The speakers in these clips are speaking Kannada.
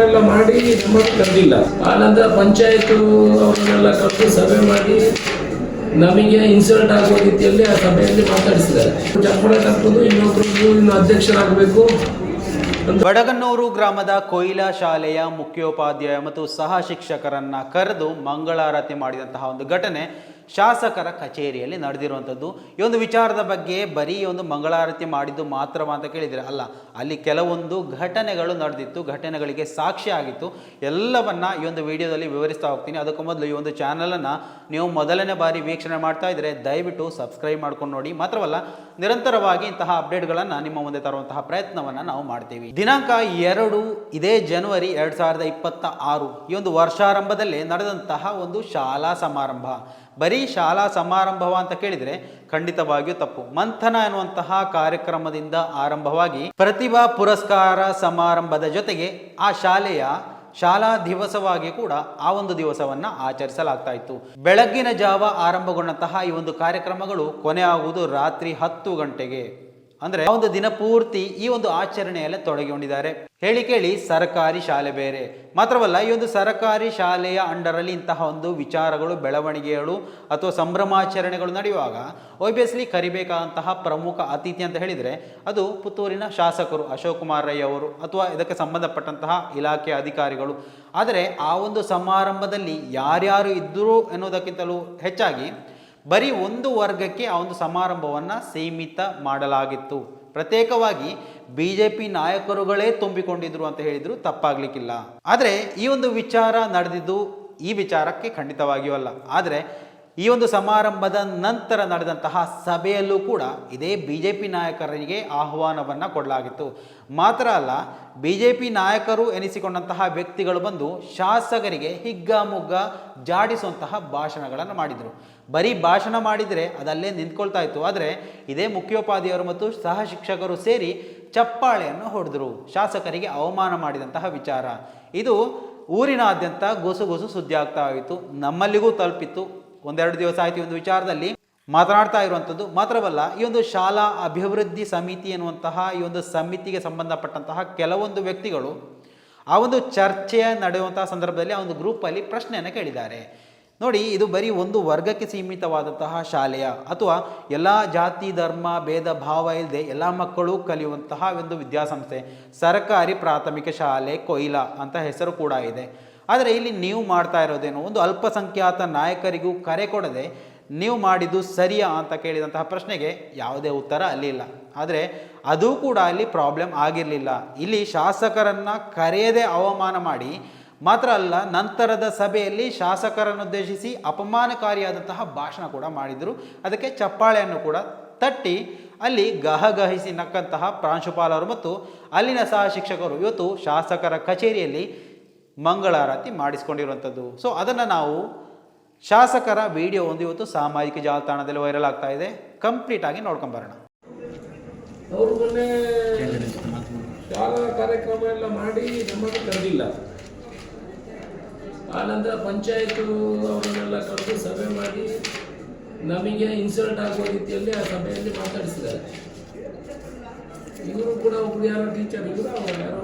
ಎಲ್ಲ ಮಾಡಿ ನಮ್ಮನ್ನು ಕರೆದಿಲ್ಲ. ಆನಂತರ ಪಂಚಾಯತ್ ಅವರನ್ನೆಲ್ಲ ಕರೆದು ಸಭೆ ಮಾಡಿ ನಮಗೆ ಇನ್ಸಲ್ಟ್ ಆಗುವ ರೀತಿಯಲ್ಲಿ ಆ ಸಭೆಯಲ್ಲಿ ಮಾತಾಡಿಸಿದ್ದಾರೆ. ಚಪ್ಪಳ ತಪ್ಪದು, ಇನ್ನು ಅಧ್ಯಕ್ಷರಾಗಬೇಕು. ಬಡಗನ್ನೂರು ಗ್ರಾಮದ ಕೊಯ್ಲಾ ಶಾಲೆಯ ಮುಖ್ಯೋಪಾಧ್ಯಾಯ ಮತ್ತು ಸಹ ಶಿಕ್ಷಕರನ್ನ ಕರೆದು ಮಂಗಳಾರತಿ ಮಾಡಿದಂತಹ ಒಂದು ಘಟನೆ ಶಾಸಕರ ಕಚೇರಿಯಲ್ಲಿ ನಡೆದಿರುವಂಥದ್ದು. ಈ ಒಂದು ವಿಚಾರದ ಬಗ್ಗೆ ಬರೀ ಒಂದು ಮಂಗಳಾರತಿ ಮಾಡಿದ್ದು ಮಾತ್ರವಾ ಅಂತ ಕೇಳಿದರೆ ಅಲ್ಲ, ಅಲ್ಲಿ ಕೆಲವೊಂದು ಘಟನೆಗಳು ನಡೆದಿತ್ತು, ಘಟನೆಗಳಿಗೆ ಸಾಕ್ಷಿ ಆಗಿತ್ತು. ಎಲ್ಲವನ್ನ ಈ ಒಂದು ವಿಡಿಯೋದಲ್ಲಿ ವಿವರಿಸ್ತಾ ಹೋಗ್ತೀನಿ. ಅದಕ್ಕೂ ಮೊದಲು ಈ ಒಂದು ಚಾನಲನ್ನು ನೀವು ಮೊದಲನೇ ಬಾರಿ ವೀಕ್ಷಣೆ ಮಾಡ್ತಾ ಇದ್ದರೆ ದಯವಿಟ್ಟು ಸಬ್ಸ್ಕ್ರೈಬ್ ಮಾಡ್ಕೊಂಡು ನೋಡಿ. ಮಾತ್ರವಲ್ಲ, ನಿರಂತರವಾಗಿ ಇಂತಹ ಅಪ್ಡೇಟ್ಗಳನ್ನು ನಿಮ್ಮ ಮುಂದೆ ತರುವಂತಹ ಪ್ರಯತ್ನವನ್ನು ನಾವು ಮಾಡ್ತೀವಿ. ದಿನಾಂಕ 2 ಇದೇ ಜನವರಿ 2026 ಈ ಒಂದು ವರ್ಷಾರಂಭದಲ್ಲಿ ನಡೆದಂತಹ ಒಂದು ಶಾಲಾ ಸಮಾರಂಭ. ಬರೀ ಶಾಲಾ ಸಮಾರಂಭವ ಅಂತ ಕೇಳಿದರೆ ಖಂಡಿತವಾಗಿಯೂ ತಪ್ಪು. ಮಂಥನ ಎನ್ನುವಂತಹ ಕಾರ್ಯಕ್ರಮದಿಂದ ಆರಂಭವಾಗಿ ಪ್ರತಿಭಾ ಪುರಸ್ಕಾರ ಸಮಾರಂಭದ ಜೊತೆಗೆ ಆ ಶಾಲೆಯ ಶಾಲಾ ದಿವಸವಾಗಿ ಕೂಡ ಆ ಒಂದು ದಿವಸವನ್ನ ಆಚರಿಸಲಾಗ್ತಾ ಇತ್ತು. ಬೆಳಗ್ಗಿನ ಜಾವ ಆರಂಭಗೊಂಡಂತಹ ಈ ಒಂದು ಕಾರ್ಯಕ್ರಮಗಳು ಕೊನೆ ಆಗುವುದು ರಾತ್ರಿ 10 ಗಂಟೆಗೆ. ಅಂದ್ರೆ ಒಂದು ದಿನ ಪೂರ್ತಿ ಈ ಒಂದು ಆಚರಣೆಯಲ್ಲೇ ತೊಡಗಿಕೊಂಡಿದ್ದಾರೆ. ಹೇಳಿ ಕೇಳಿ ಸರ್ಕಾರಿ ಶಾಲೆ ಬೇರೆ. ಮಾತ್ರವಲ್ಲ, ಈ ಒಂದು ಸರ್ಕಾರಿ ಶಾಲೆಯ ಅಂಡರಲ್ಲಿ ಇಂತಹ ಒಂದು ವಿಚಾರಗಳು, ಬೆಳವಣಿಗೆಗಳು ಅಥವಾ ಸಂಭ್ರಮಾಚರಣೆಗಳು ನಡೆಯುವಾಗ ಒಬ್ವಿಯಸ್ಲಿ ಕರಿಬೇಕಾದಂತಹ ಪ್ರಮುಖ ಅತಿಥಿ ಅಂತ ಹೇಳಿದರೆ ಅದು ಪುತ್ತೂರಿನ ಶಾಸಕರು ಅಶೋಕ್ ಕುಮಾರ್ ರೈ ಅವರು ಅಥವಾ ಇದಕ್ಕೆ ಸಂಬಂಧಪಟ್ಟಂತಹ ಇಲಾಖೆಯ ಅಧಿಕಾರಿಗಳು. ಆದರೆ ಆ ಒಂದು ಸಮಾರಂಭದಲ್ಲಿ ಯಾರ್ಯಾರು ಇದ್ದರು ಎನ್ನುವುದಕ್ಕಿಂತಲೂ ಹೆಚ್ಚಾಗಿ ಬರೀ ಒಂದು ವರ್ಗಕ್ಕೆ ಆ ಒಂದು ಸಮಾರಂಭವನ್ನು ಸೀಮಿತ ಮಾಡಲಾಗಿತ್ತು. ಪ್ರತ್ಯೇಕವಾಗಿ ಬಿಜೆಪಿ ನಾಯಕರುಗಳೇ ತುಂಬಿಕೊಂಡಿದ್ರು ಅಂತ ಹೇಳಿದ್ರು ತಪ್ಪಾಗ್ಲಿಕ್ಕಿಲ್ಲ. ಆದರೆ ಈ ಒಂದು ವಿಚಾರ ನಡೆದಿದ್ದು ಈ ವಿಚಾರಕ್ಕೆ ಖಂಡಿತವಾಗಿಯೂ ಅಲ್ಲ. ಆದರೆ ಈ ಒಂದು ಸಮಾರಂಭದ ನಂತರ ನಡೆದಂತಹ ಸಭೆಯಲ್ಲೂ ಕೂಡ ಇದೇ ಬಿಜೆಪಿ ನಾಯಕರಿಗೆ ಆಹ್ವಾನವನ್ನು ಕೊಡಲಾಗಿತ್ತು. ಮಾತ್ರ ಅಲ್ಲ, ಬಿಜೆಪಿ ನಾಯಕರು ಎನಿಸಿಕೊಂಡಂತಹ ವ್ಯಕ್ತಿಗಳು ಬಂದು ಶಾಸಕರಿಗೆ ಹಿಗ್ಗಾಮುಗ್ಗ ಜಾಡಿಸುವಂತಹ ಭಾಷಣಗಳನ್ನು ಮಾಡಿದರು. ಬರೀ ಭಾಷಣ ಮಾಡಿದರೆ ಅದಲ್ಲೇ ನಿಂತ್ಕೊಳ್ತಾ ಇತ್ತು. ಆದರೆ ಇದೇ ಮುಖ್ಯೋಪಾಧ್ಯಾಯರು ಮತ್ತು ಸಹ ಶಿಕ್ಷಕರು ಸೇರಿ ಚಪ್ಪಾಳೆಯನ್ನು ಹೊಡೆದರು. ಶಾಸಕರಿಗೆ ಅವಮಾನ ಮಾಡಿದಂತಹ ವಿಚಾರ ಇದು ಊರಿನಾದ್ಯಂತ ಗುಸುಗುಸು ಸುದ್ದಿ ಆಗ್ತಾ ಇತ್ತು. ನಮ್ಮಲ್ಲಿಗೂ ತಲುಪಿತ್ತು. 1-2 ದಿವಸ ಆಯ್ತು ಈ ಒಂದು ವಿಚಾರದಲ್ಲಿ ಮಾತನಾಡ್ತಾ ಇರುವಂಥದ್ದು. ಮಾತ್ರವಲ್ಲ, ಈ ಒಂದು ಶಾಲಾ ಅಭಿವೃದ್ಧಿ ಸಮಿತಿ ಎನ್ನುವಂತಹ ಈ ಒಂದು ಸಮಿತಿಗೆ ಸಂಬಂಧಪಟ್ಟಂತಹ ಕೆಲವೊಂದು ವ್ಯಕ್ತಿಗಳು ಆ ಒಂದು ಚರ್ಚೆ ನಡೆಯುವಂತಹ ಸಂದರ್ಭದಲ್ಲಿ ಆ ಒಂದು ಗ್ರೂಪಲ್ಲಿ ಪ್ರಶ್ನೆಯನ್ನು ಕೇಳಿದ್ದಾರೆ. ನೋಡಿ, ಇದು ಬರೀ ಒಂದು ವರ್ಗಕ್ಕೆ ಸೀಮಿತವಾದಂತಹ ಶಾಲೆಯ ಅಥವಾ ಎಲ್ಲ ಜಾತಿ ಧರ್ಮ ಭೇದ ಭಾವ ಇಲ್ಲದೆ ಎಲ್ಲ ಮಕ್ಕಳು ಕಲಿಯುವಂತಹ ಒಂದು ವಿದ್ಯಾಸಂಸ್ಥೆ ಸರ್ಕಾರಿ ಪ್ರಾಥಮಿಕ ಶಾಲೆ ಕೊಯ್ಲಾ ಅಂತ ಹೆಸರು ಕೂಡ ಇದೆ. ಆದರೆ ಇಲ್ಲಿ ನೀವು ಮಾಡ್ತಾ ಇರೋದೇನು, ಒಂದು ಅಲ್ಪಸಂಖ್ಯಾತ ನಾಯಕರಿಗೂ ಕರೆ ಕೊಡದೆ ನೀವು ಮಾಡಿದ್ದು ಸರಿಯಾ ಅಂತ ಕೇಳಿದಂತಹ ಪ್ರಶ್ನೆಗೆ ಯಾವುದೇ ಉತ್ತರ ಅಲ್ಲಿ ಇಲ್ಲ. ಆದರೆ ಅದು ಕೂಡ ಅಲ್ಲಿ ಪ್ರಾಬ್ಲಮ್ ಆಗಿರಲಿಲ್ಲ. ಇಲ್ಲಿ ಶಾಸಕರನ್ನು ಕರೆಯದೆ ಅವಮಾನ ಮಾಡಿ, ಮಾತ್ರ ಅಲ್ಲ, ನಂತರದ ಸಭೆಯಲ್ಲಿ ಶಾಸಕರನ್ನುದ್ದೇಶಿಸಿ ಅಪಮಾನಕಾರಿಯಾದಂತಹ ಭಾಷಣ ಕೂಡ ಮಾಡಿದರು. ಅದಕ್ಕೆ ಚಪ್ಪಾಳೆಯನ್ನು ಕೂಡ ತಟ್ಟಿ ಅಲ್ಲಿ ಗಹಗಹಿಸಿ ನಕ್ಕಂತಹ ಪ್ರಾಂಶುಪಾಲರು ಮತ್ತು ಅಲ್ಲಿನ ಸಹ ಶಿಕ್ಷಕರು ಇವತ್ತು ಶಾಸಕರ ಕಚೇರಿಯಲ್ಲಿ ಮಂಗಳಾರತಿ ಮಾಡಿಸ್ಕೊಂಡಿರುವಂಥದ್ದು. ಸೊ ಅದನ್ನು ನಾವು ಶಾಸಕರ ವಿಡಿಯೋ ಒಂದು ಇವತ್ತು ಸಾಮಾಜಿಕ ಜಾಲತಾಣದಲ್ಲಿ ವೈರಲ್ ಆಗ್ತಾ ಇದೆ. ಕಂಪ್ಲೀಟ್ ಆಗಿ ನೋಡ್ಕೊಂಬರೋಣ. ಅವರು ಮೊನ್ನೆ ಶಾಲಾ ಕಾರ್ಯಕ್ರಮ ಎಲ್ಲ ಮಾಡಿ ನಮ್ಮನ್ನು ಕರೆದಿಲ್ಲ. ಆನಂತರ ಪಂಚಾಯತ್ ಅವರನ್ನೆಲ್ಲ ಕರೆದು ಸಭೆ ಮಾಡಿ ನಮಗೆ ಇನ್ಸಲ್ಟ್ ಆಗುವ ರೀತಿಯಲ್ಲಿ ಆ ಸಭೆಯಲ್ಲಿ ಮಾತಾಡಿಸಿದ್ದಾರೆ. ಇವರು ಕೂಡ ಒಬ್ರು ಯಾರೋ ಟೀಚರ್ ಇದ್ರು, ಅವರು ಯಾರೋ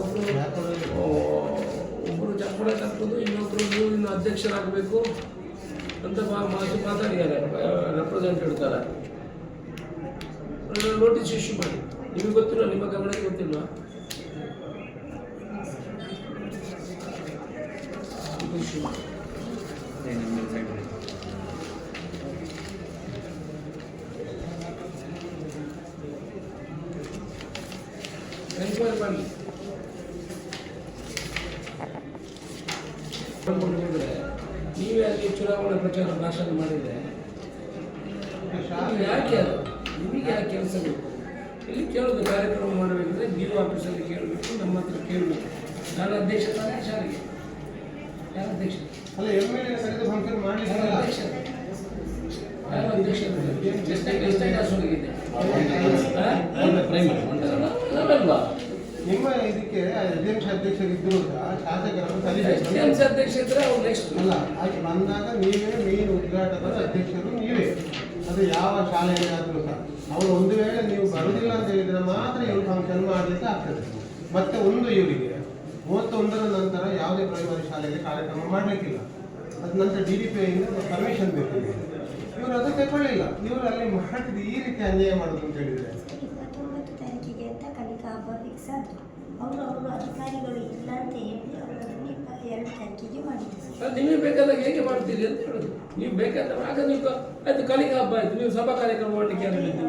ಒಬ್ಬರು ಚಪ್ಪಳ ತಪ್ಪದು, ಇನ್ನು ಅಧ್ಯಕ್ಷರಾಗಬೇಕು ಅಂತ ಮಾತಾಡಿದ್ದಾರೆ. ರೆಪ್ರೆಸೆಂಟೇಟಿವ್ ಥರ ನೋಟಿಸ್ ಇಶ್ಯೂ ಮಾಡಿ. ನಿಮಗೆ ಗೊತ್ತಿಲ್ಲ, ನಿಮ್ಮ ಗಮನಕ್ಕೆ ಗೊತ್ತಿಲ್ವಾ? ಇಶ್ಯೂ ಮಾಡಿ. ಎನ್ಕ್ವೈರಿ ಮಾಡಲಿ. ನೀವೇ ಅಲ್ಲಿ ಚುನಾವಣಾ ಪ್ರಚಾರ ಭಾಷಣ ಮಾಡಿದರೆ ಯಾಕೆ ಅದು ನಿಮಗೆ ಯಾಕೆ ಕೆಲಸ ಬೇಕು? ಇಲ್ಲಿ ಕೇಳೋದು, ಕಾರ್ಯಕ್ರಮ ಮಾಡಬೇಕಂದ್ರೆ ಡಿ.ಒ ಆಫೀಸಲ್ಲಿ ಕೇಳಬೇಕು, ನಮ್ಮ ಹತ್ರ ಕೇಳಬೇಕು. ನಾನು ಅಧ್ಯಕ್ಷ ತಾನೇ ಶಾಲೆಗೆ. ಯಾರು ಅಧ್ಯಕ್ಷ? ಅಲ್ಲ, ಅಧ್ಯಕ್ಷ ಯಾರು ಅಧ್ಯಕ್ಷ? ಎಷ್ಟೇ ಕಾಸೋಗಿದೆ ಅಲ್ವಾ? ನಿಮ್ಮ ಇದಕ್ಕೆ ಅಧ್ಯಕ್ಷರಿದ್ದರೂ ಅಧ್ಯಕ್ಷ ಇದ್ರೆ ಅವ್ರು ನೆಕ್ಸ್ಟ್ ಅಲ್ಲ, ಅದು ಬಂದಾಗ ನೀವೇ ಮೇನ್ ಉದ್ಘಾಟಕರ ಅಧ್ಯಕ್ಷರು ನೀವೇ. ಅದು ಯಾವ ಶಾಲೆಯಾದರೂ ಸಹ ಅವರು ಒಂದು ವೇಳೆ ನೀವು ಬರುವುದಿಲ್ಲ ಅಂತ ಹೇಳಿದರೆ ಮಾತ್ರ ಇವರು ಫಂಕ್ಷನ್ ಮಾಡಲಿಕ್ಕೆ ಆಗ್ತದೆ. ಮತ್ತೆ ಒಂದು ಇವರಿಗೆ 31ರ ನಂತರ ಶಾಲೆಯಲ್ಲಿ ಕಾರ್ಯಕ್ರಮ ಮಾಡಲಿಕ್ಕಿಲ್ಲ. ಅದು ನಂತರ DDP ಇಂದ ಪರ್ಮಿಷನ್ ಬೇಕು. ಇವರು ಅದು ತಗೊಳ್ಳಿಲ್ಲ. ಇವರು ಅಲ್ಲಿ ಮಾಡಿದ್ದು ಈ ರೀತಿ ಅನ್ಯಾಯ ಮಾಡೋದು ಅಂತ ಹೇಳಿದರೆ 29 ತಾರೀಕಿಗೆ ಅಂತ ಕಲಿಕಾ ಹಬ್ಬ ಫಿಕ್ಸ್ ಆಯಿತು. ಅವರು ಅಧಿಕಾರಿಗಳು ಇಲ್ಲ ಅಂತ ಹೇಳಿ ಅವರನ್ನು 22 ತಾರೀಕಿಗೆ ಮಾಡಿದ್ರು. ಅದು ನಿಮಗೆ ಬೇಕಾದಾಗ ಹೇಗೆ ಮಾಡ್ತೀರಿ ಅಂತ ಹೇಳೋದು. ನೀವು ಬೇಕಾದ್ರೆ ಆಗ ನೀವು ಆಯ್ತು ಕಲಿಕಾ ಹಬ್ಬ ಆಯ್ತು, ನೀವು ಸಭಾ ಕಾರ್ಯಕ್ರಮ ಮಾಡಲಿಕ್ಕೆ ಯಾರು ಹೇಳಿದ್ದು?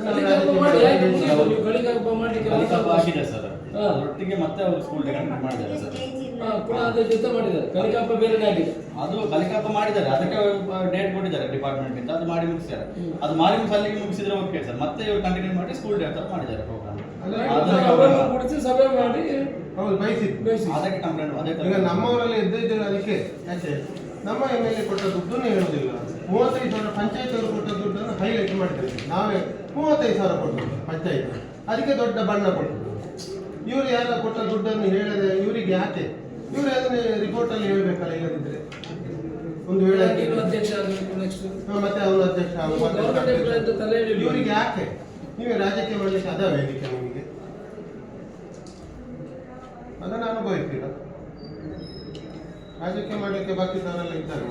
ಕಲಿಕಾ ಹಬ್ಬ ಮಾಡಿ ಆಯ್ತು, ಮುಗಿಯಿತು. ನೀವು ಕಲಿಕಾ ಹಬ್ಬ ಮಾಡಲಿಕ್ಕೆ ಆಗಿದೆ ಸರ್. ಒಟ್ಟಿಗೆ ಮತ್ತೆ ಅವರು ಸ್ಕೂಲ್ ಡೇ ಕಂಡಕ್ಟ್ ಮಾಡಿದ್ದಾರೆ ಸರ್. ಪುನಃ ಅದ್ರ ಜೊತೆ ಮಾಡಿದ್ದಾರೆ. ಕಲಿಕಾ ಹಬ್ಬ ಬೇರೆ ಆಗಿದೆ. ಅದು ಕಲಿಕಾ ಹಬ್ಬ ಮಾಡಿದ್ದಾರೆ, ಅದಕ್ಕೆ ಡೇಟ್ ಕೊಟ್ಟಿದ್ದಾರೆ ಡಿಪಾರ್ಟ್ಮೆಂಟ್ ಇಂದ, ಅದು ಮಾಡಿ ಮುಗಿಸಿದ್ದಾರೆ. ಅದು ಮಾಡಿ ಅಲ್ಲಿಗೆ ಮುಗಿಸಿದ್ರೆ ಓಕೆ ಸರ್. ಮತ್ತೆ ಇವರು ಕಂಟಿನ್ಯೂ ಮಾಡಿ ಸ್ಕೂಲ್ ಡೇ ತರ ಮಾಡಿದ್ದಾರೆ ಪ್ರೋಗ್ರಾಮ್. ಅವರನ್ನು ಕೂಡಿಸಿ ಸಭೆ ಮಾಡಿ ಹೌದು ಬಯಸಿದ್ದು. ಅದಕ್ಕೆ ಕಂಪ್ಲೇಂಟ್ ಅದೇ ಈಗ ನಮ್ಮವರಲ್ಲಿ ಇದ್ದಿದ್ದಿಲ್ಲ. ಅದಕ್ಕೆ ಯಾಕೆ ನಮ್ಮ MLA ಕೊಟ್ಟ ದುಡ್ಡನ್ನು ಹೇಳೋದಿಲ್ಲ. 35,000 ಪಂಚಾಯತ್ ಅವರು ಕೊಟ್ಟ ದುಡ್ಡನ್ನು ಹೈಲೈಟ್ ಮಾಡ್ತಾರೆ. ನಾವೇ 35,000 ಕೊಟ್ಟದ್ದು ಪಂಚಾಯತ್, ಅದಕ್ಕೆ ದೊಡ್ಡ ಬಣ್ಣ ಕೊಟ್ಟದ್ದು. ಇವರು ಯಾರ ಕೊಟ್ಟ ದುಡ್ಡನ್ನು ಹೇಳದೆ ಇವರಿಗೆ ಯಾಕೆ? ಇವರು ಅದನ್ನ ರಿಪೋರ್ಟಲ್ಲಿ ಹೇಳಬೇಕಲ್ಲ. ಇಲ್ಲದಿದ್ದರೆ ಒಂದು ವೇಳೆ ಅಧ್ಯಕ್ಷ ಆಗಬೇಕು ನೆಕ್ಸ್ಟ್ ಮತ್ತೆ ಅವರು ಅಧ್ಯಕ್ಷ ಇವರಿಗೆ ಯಾಕೆ? ನೀವೇ ರಾಜಕೀಯ ಮಾಡಲಿಕ್ಕೆ ಅದ ವೇದಿಕೆ ನಿಮಗೆ ಅದನ್ನು ಅನುಭವಿಸ್ತೀರ. ರಾಜಕೀಯ ಮಾಡಲಿಕ್ಕೆ ಬಾಕಿದವರೆಲ್ಲ ಇದ್ದಾರೆ.